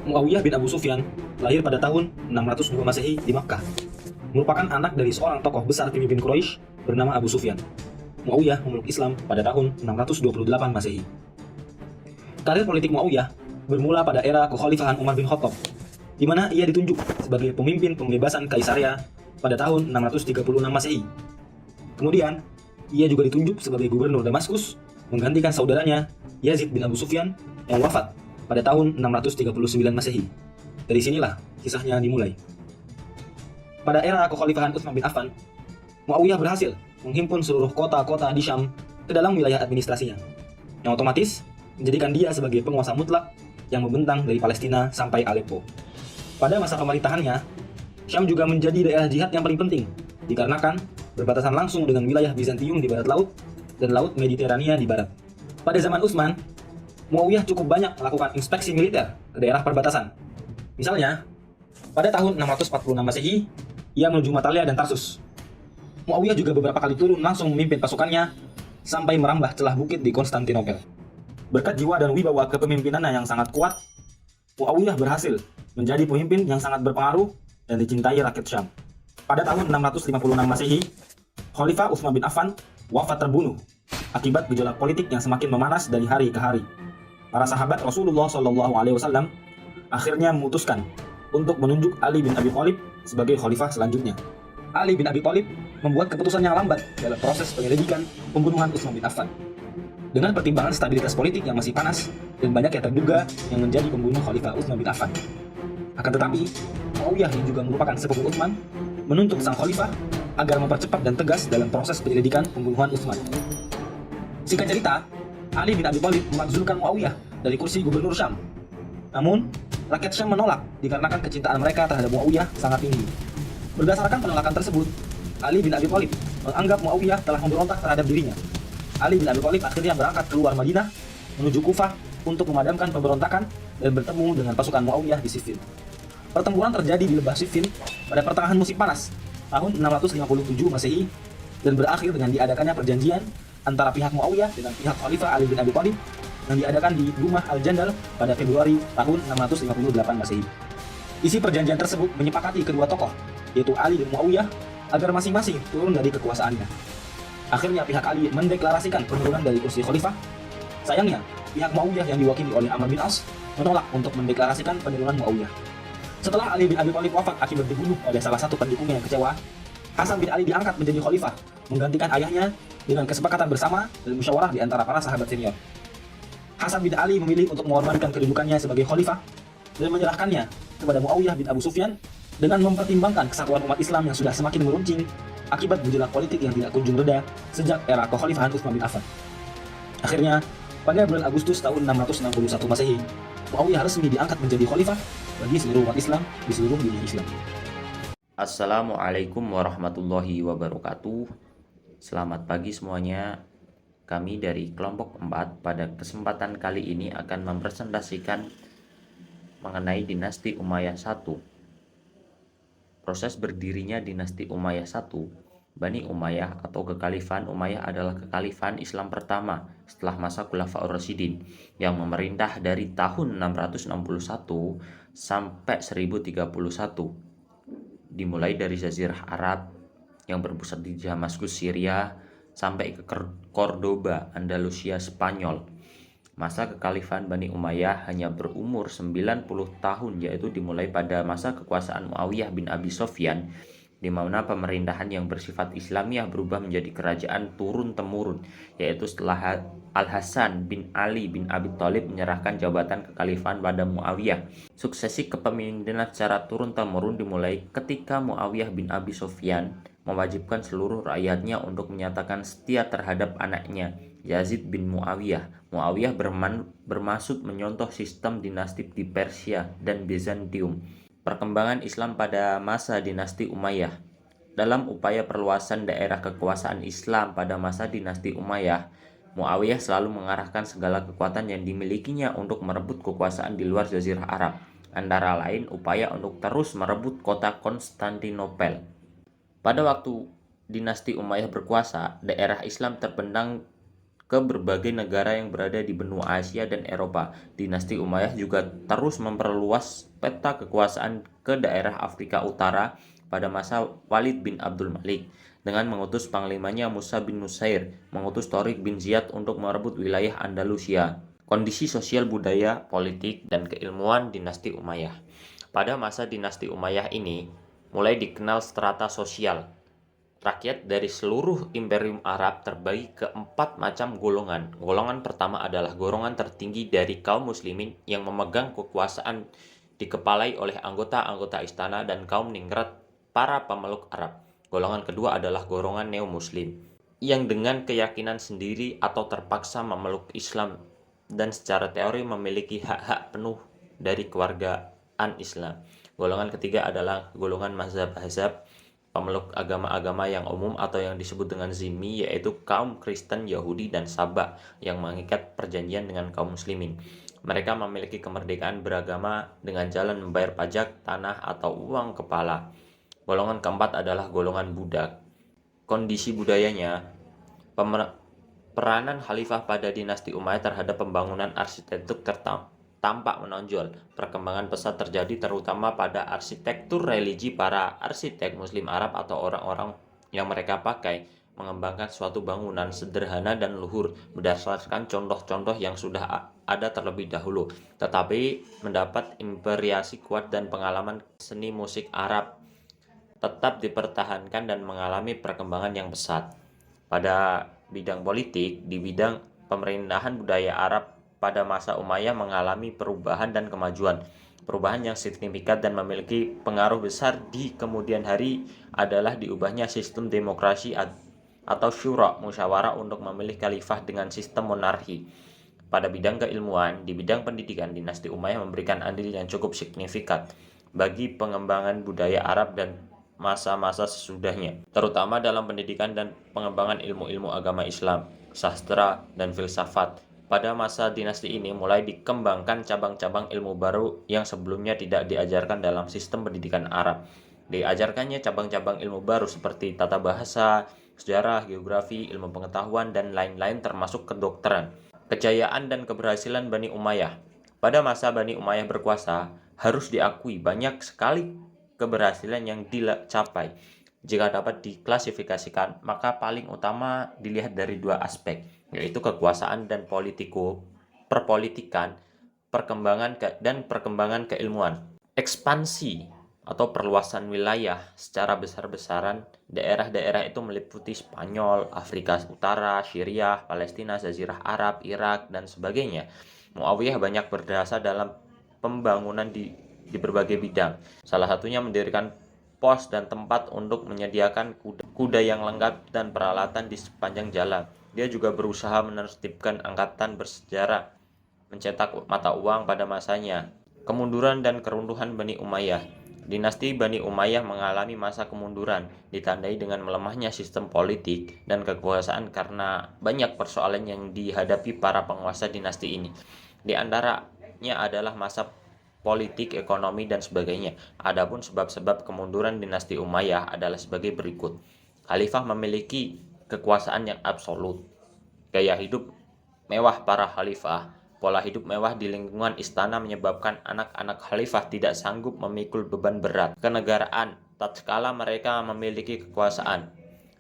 Muawiyah bin Abu Sufyan lahir pada tahun 602 Masehi di Makkah. Merupakan anak dari seorang tokoh besar pemimpin Quraisy bernama Abu Sufyan. Muawiyah memeluk Islam pada tahun 628 Masehi. Karir politik Muawiyah bermula pada era kekhalifahan Umar bin Khattab, di mana ia ditunjuk sebagai pemimpin pembebasan Kaisaria pada tahun 636 Masehi. Kemudian, ia juga ditunjuk sebagai gubernur Damaskus, menggantikan saudaranya Yazid bin Abu Sufyan yang wafat pada tahun 639 Masehi. Dari sinilah kisahnya dimulai. Pada era kekhalifahan Utsman bin Affan, Muawiyah berhasil menghimpun seluruh kota-kota di Syam ke dalam wilayah administrasinya, yang otomatis menjadikan dia sebagai penguasa mutlak yang membentang dari Palestina sampai Aleppo. Pada masa pemerintahannya, Syam juga menjadi daerah jihad yang paling penting, dikarenakan berbatasan langsung dengan wilayah Bizantium di barat laut dan laut Mediterania di barat. Pada zaman Utsman, Muawiyah cukup banyak melakukan inspeksi militer ke daerah perbatasan. Misalnya, pada tahun 646 Masehi, ia menuju Matalia dan Tarsus. Muawiyah juga beberapa kali turun langsung memimpin pasukannya sampai merambah celah bukit di Konstantinopel. Berkat jiwa dan wibawa kepemimpinannya yang sangat kuat, Muawiyah berhasil menjadi pemimpin yang sangat berpengaruh dan dicintai rakyat Syam. Pada tahun 656 Masehi, Khalifah Utsman bin Affan wafat terbunuh akibat gejolak politik yang semakin memanas dari hari ke hari. Para sahabat Rasulullah SAW akhirnya memutuskan untuk menunjuk Ali bin Abi Thalib sebagai khalifah selanjutnya. Ali bin Abi Thalib membuat keputusan yang lambat dalam proses penyelidikan pembunuhan Utsman bin Affan. Dengan pertimbangan stabilitas politik yang masih panas dan banyak yang terduga yang menjadi pembunuh Khalifah Utsman bin Affan. Akan tetapi, Muawiyah yang juga merupakan sepupu Utsman menuntut sang khalifah agar mempercepat dan tegas dalam proses penyelidikan pembunuhan Utsman. Singkat cerita, Ali bin Abi Thalib memakzulkan Muawiyah dari kursi gubernur Syam. Namun, rakyat Syam menolak dikarenakan kecintaan mereka terhadap Muawiyah sangat tinggi. Berdasarkan penolakan tersebut, Ali bin Abi Thalib menganggap Muawiyah telah memberontak terhadap dirinya. Ali bin Abi Thalib akhirnya berangkat keluar Madinah menuju Kufah untuk memadamkan pemberontakan dan bertemu dengan pasukan Muawiyah di Siffin. Pertempuran terjadi di Lembah Siffin pada pertengahan musim panas tahun 657 Masehi dan berakhir dengan diadakannya perjanjian antara pihak Muawiyah dengan pihak Khalifah Ali bin Abi Thalib yang diadakan di Rumah Al-Jandal pada Februari tahun 658 Masehi. Isi perjanjian tersebut menyepakati kedua tokoh, yaitu Ali dan Muawiyah, agar masing-masing turun dari kekuasaannya. Akhirnya pihak Ali mendeklarasikan penurunan dari kursi khalifah. Sayangnya, pihak Muawiyah yang diwakili oleh Amr bin As menolak untuk mendeklarasikan penurunan Muawiyah. Setelah Ali bin Abi Thalib wafat akibat dibunuh oleh salah satu pendukungnya yang kecewa, Hasan bin Ali diangkat menjadi khalifah, menggantikan ayahnya dengan kesepakatan bersama dan musyawarah di antara para sahabat senior. Hasan bin Ali memilih untuk mengorbankan kedudukannya sebagai khalifah dan menyerahkannya kepada Muawiyah bin Abu Sufyan dengan mempertimbangkan kesatuan umat Islam yang sudah semakin meruncing akibat gejolak politik yang tidak kunjung reda sejak era kekhalifahan Utsman bin Affan. Akhirnya, pada bulan Agustus tahun 661 Masehi, Muawiyah resmi diangkat menjadi khalifah bagi seluruh umat Islam di seluruh dunia Islam. Assalamualaikum warahmatullahi wabarakatuh. Selamat pagi semuanya. Kami dari kelompok 4 pada kesempatan kali ini akan mempresentasikan mengenai dinasti Umayyah I. Proses berdirinya dinasti Umayyah I, Bani Umayyah atau kekhalifahan Umayyah adalah kekhalifahan Islam pertama setelah masa Khulafaur Rasyidin yang memerintah dari tahun 661 sampai 1031. Dimulai dari Jazirah Arab yang berpusat di Damaskus, Syria, sampai ke Cordoba, Andalusia, Spanyol. Masa kekhalifahan Bani Umayyah hanya berumur 90 tahun, yaitu dimulai pada masa kekuasaan Muawiyah bin Abi Sufyan, di mana pemerintahan yang bersifat Islamiyah berubah menjadi kerajaan turun-temurun, yaitu setelah Al-Hasan bin Ali bin Abi Thalib menyerahkan jabatan kekhalifahan pada Muawiyah. Suksesi kepemimpinan secara turun-temurun dimulai ketika Muawiyah bin Abi Sufyan mewajibkan seluruh rakyatnya untuk menyatakan setia terhadap anaknya, Yazid bin Muawiyah. Muawiyah bermaksud menyontoh sistem dinasti di Persia dan Bizantium. Perkembangan Islam pada masa dinasti Umayyah. Dalam upaya perluasan daerah kekuasaan Islam pada masa dinasti Umayyah, Muawiyah selalu mengarahkan segala kekuatan yang dimilikinya untuk merebut kekuasaan di luar Jazirah Arab, antara lain upaya untuk terus merebut kota Konstantinopel. Pada waktu dinasti Umayyah berkuasa, daerah Islam terbentang ke berbagai negara yang berada di benua Asia dan Eropa. Dinasti Umayyah juga terus memperluas peta kekuasaan ke daerah Afrika Utara pada masa Walid bin Abdul Malik dengan mengutus panglimanya Musa bin Nusair, mengutus Tariq bin Ziyad untuk merebut wilayah Andalusia. Kondisi sosial budaya, politik, dan keilmuan dinasti Umayyah. Pada masa dinasti Umayyah ini, mulai dikenal strata sosial. Rakyat dari seluruh Imperium Arab terbagi ke 4 macam golongan. Golongan pertama adalah golongan tertinggi dari kaum muslimin yang memegang kekuasaan dikepalai oleh anggota-anggota istana dan kaum ningrat para pemeluk Arab. Golongan kedua adalah golongan neo-muslim yang dengan keyakinan sendiri atau terpaksa memeluk Islam dan secara teori memiliki hak-hak penuh dari kewargaan Islam. Golongan ketiga adalah golongan mazhab-hazab, pemeluk agama-agama yang umum atau yang disebut dengan zimmi, yaitu kaum Kristen, Yahudi, dan Sabah yang mengikat perjanjian dengan kaum muslimin. Mereka memiliki kemerdekaan beragama dengan jalan membayar pajak, tanah, atau uang kepala. Golongan keempat adalah golongan budak. Kondisi budayanya, peranan khalifah pada dinasti Umayyah terhadap pembangunan arsitektur tampak menonjol. Perkembangan pesat terjadi terutama pada arsitektur religi. Para arsitek Muslim Arab atau orang-orang yang mereka pakai mengembangkan suatu bangunan sederhana dan luhur berdasarkan contoh-contoh yang sudah ada terlebih dahulu, tetapi mendapat imperiasi kuat dan pengalaman seni musik Arab tetap dipertahankan dan mengalami perkembangan yang pesat. Pada bidang politik, di bidang pemerintahan budaya Arab pada masa Umayyah mengalami perubahan dan kemajuan. Perubahan yang signifikan dan memiliki pengaruh besar di kemudian hari adalah diubahnya sistem demokrasi atau syura, musyawarah untuk memilih khalifah dengan sistem monarki. Pada bidang keilmuan, di bidang pendidikan, dinasti Umayyah memberikan andil yang cukup signifikan bagi pengembangan budaya Arab dan masa-masa sesudahnya, terutama dalam pendidikan dan pengembangan ilmu-ilmu agama Islam, sastra, dan filsafat. Pada masa dinasti ini mulai dikembangkan cabang-cabang ilmu baru yang sebelumnya tidak diajarkan dalam sistem pendidikan Arab. Diajarkannya cabang-cabang ilmu baru seperti tata bahasa, sejarah, geografi, ilmu pengetahuan, dan lain-lain termasuk kedokteran. Kejayaan dan keberhasilan Bani Umayyah. Pada masa Bani Umayyah berkuasa, harus diakui banyak sekali keberhasilan yang dicapai. Jika dapat diklasifikasikan, maka paling utama dilihat dari dua aspek, yaitu kekuasaan dan perpolitikan, perkembangan keilmuan. Ekspansi atau perluasan wilayah secara besar-besaran, daerah-daerah itu meliputi Spanyol, Afrika Utara, Syria, Palestina, Jazirah Arab, Irak, dan sebagainya. Muawiyah banyak berdasar dalam pembangunan di berbagai bidang. Salah satunya mendirikan pos dan tempat untuk menyediakan kuda yang lengkap dan peralatan di sepanjang jalan. Dia juga berusaha menertibkan angkatan bersejarah, mencetak mata uang pada masanya. Kemunduran dan keruntuhan Bani Umayyah. Dinasti Bani Umayyah mengalami masa kemunduran, ditandai dengan melemahnya sistem politik dan kekuasaan karena banyak persoalan yang dihadapi para penguasa dinasti ini. Di antaranya adalah masa politik, ekonomi, dan sebagainya. Adapun sebab-sebab kemunduran dinasti Umayyah adalah sebagai berikut. Khalifah memiliki kekuasaan yang absolut. Gaya hidup mewah para khalifah. Pola hidup mewah di lingkungan istana menyebabkan anak-anak khalifah tidak sanggup memikul beban berat kenegaraan tatkala mereka memiliki kekuasaan.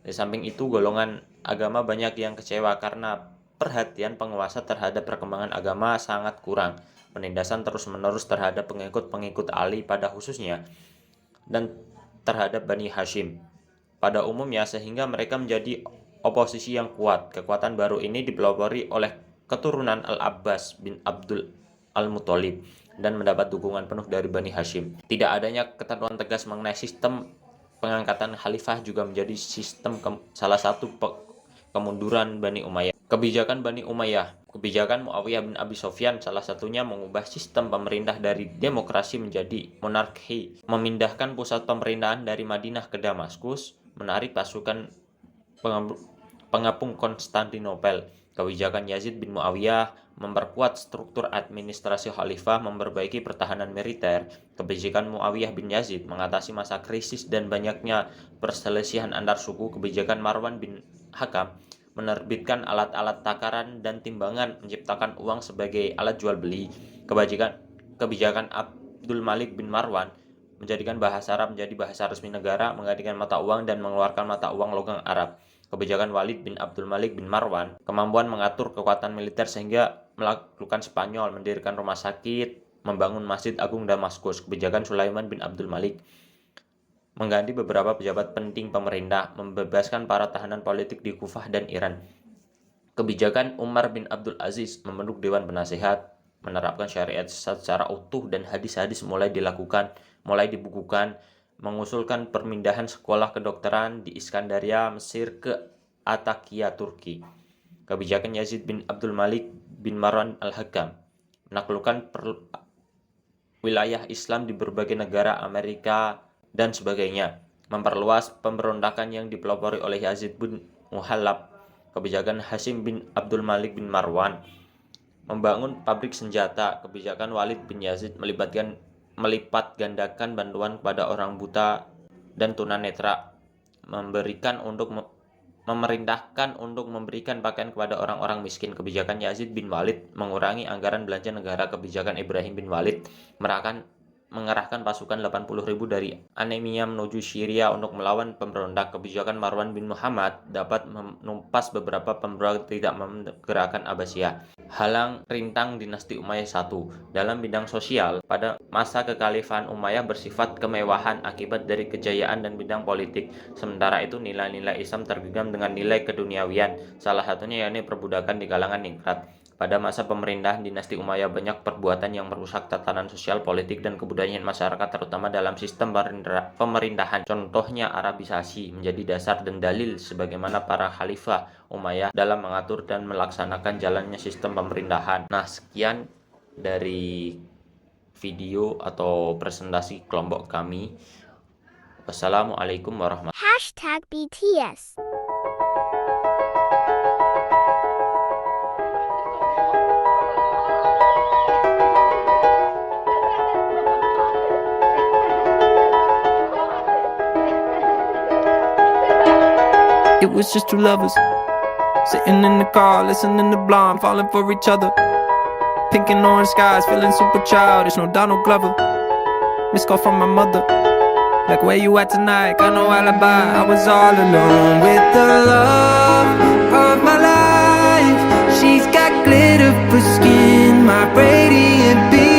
Di samping itu, golongan agama banyak yang kecewa karena perhatian penguasa terhadap perkembangan agama sangat kurang. Penindasan terus-menerus terhadap pengikut-pengikut Ali pada khususnya dan terhadap Bani Hashim pada umumnya, sehingga mereka menjadi oposisi yang kuat. Kekuatan baru ini dipelopori oleh keturunan Al-Abbas bin Abdul Al-Muthalib dan mendapat dukungan penuh dari Bani Hashim. Tidak adanya ketentuan tegas mengenai sistem pengangkatan khalifah juga menjadi sistem salah satu kemunduran Bani Umayyah. Kebijakan Bani Umayyah. Kebijakan Muawiyah bin Abi Sufyan salah satunya mengubah sistem pemerintah dari demokrasi menjadi monarki, memindahkan pusat pemerintahan dari Madinah ke Damaskus, menarik pasukan pengepung Konstantinopel. Kebijakan Yazid bin Muawiyah memperkuat struktur administrasi khalifah, memperbaiki pertahanan militer. Kebijakan Muawiyah bin Yazid mengatasi masa krisis dan banyaknya perselisihan antar suku. Kebijakan Marwan bin Hakam menerbitkan alat-alat takaran dan timbangan, menciptakan uang sebagai alat jual beli. Kebijakan Abdul Malik bin Marwan menjadikan bahasa Arab menjadi bahasa resmi negara, menggantikan mata uang dan mengeluarkan mata uang logam Arab. Kebijakan Walid bin Abdul Malik bin Marwan, kemampuan mengatur kekuatan militer sehingga melakukan Spanyol, mendirikan rumah sakit, membangun Masjid Agung Damaskus. Kebijakan Sulaiman bin Abdul Malik mengganti beberapa pejabat penting pemerintah, membebaskan para tahanan politik di Kufah dan Iran. Kebijakan Umar bin Abdul Aziz membentuk Dewan Penasehat, menerapkan syariat secara utuh dan hadis-hadis mulai dibukukan, mengusulkan perpindahan sekolah kedokteran di Iskandaria, Mesir ke Atakia, Turki. Kebijakan Yazid bin Abdul Malik bin Marwan al-Hakam menaklukkan wilayah Islam di berbagai negara Amerika dan sebagainya, memperluas pemberontakan yang dipelopori oleh Yazid bin Muhallab. Kebijakan Hasim bin Abdul Malik bin Marwan membangun pabrik senjata. Kebijakan Walid bin Yazid melipat gandakan bantuan kepada orang buta dan tunanetra, memerintahkan untuk memberikan pakaian kepada orang-orang miskin. Kebijakan Yazid bin Walid mengurangi anggaran belanja negara. Kebijakan Ibrahim bin Walid mengerahkan pasukan 80.000 dari Anemia menuju Syria untuk melawan pemberontak. Kebijakan Marwan bin Muhammad dapat menumpas beberapa pemberontak tidak menggerakkan Abbasiyah. Halang rintang dinasti Umayyah I. Dalam bidang sosial, pada masa kekhalifahan Umayyah bersifat kemewahan akibat dari kejayaan dan bidang politik. Sementara itu nilai-nilai Islam tergenggam dengan nilai keduniawian, salah satunya yakni perbudakan di kalangan ningrat. Pada masa pemerintahan dinasti Umayyah banyak perbuatan yang merusak tatanan sosial, politik, dan kebudayaan masyarakat, terutama dalam sistem pemerintahan. Contohnya Arabisasi menjadi dasar dan dalil sebagaimana para khalifah Umayyah dalam mengatur dan melaksanakan jalannya sistem pemerintahan. Nah, sekian dari video atau presentasi kelompok kami. Wassalamualaikum warahmatullahi wabarakatuh. #BTS It was just two lovers sitting in the car, listening to Blonde, falling for each other. Pink and orange skies, feeling super childish. No Donald Glover. Missed call from my mother, like where you at tonight? Got no alibi. I was all alone with the love of my life. She's got glitter for skin, my radiant beam.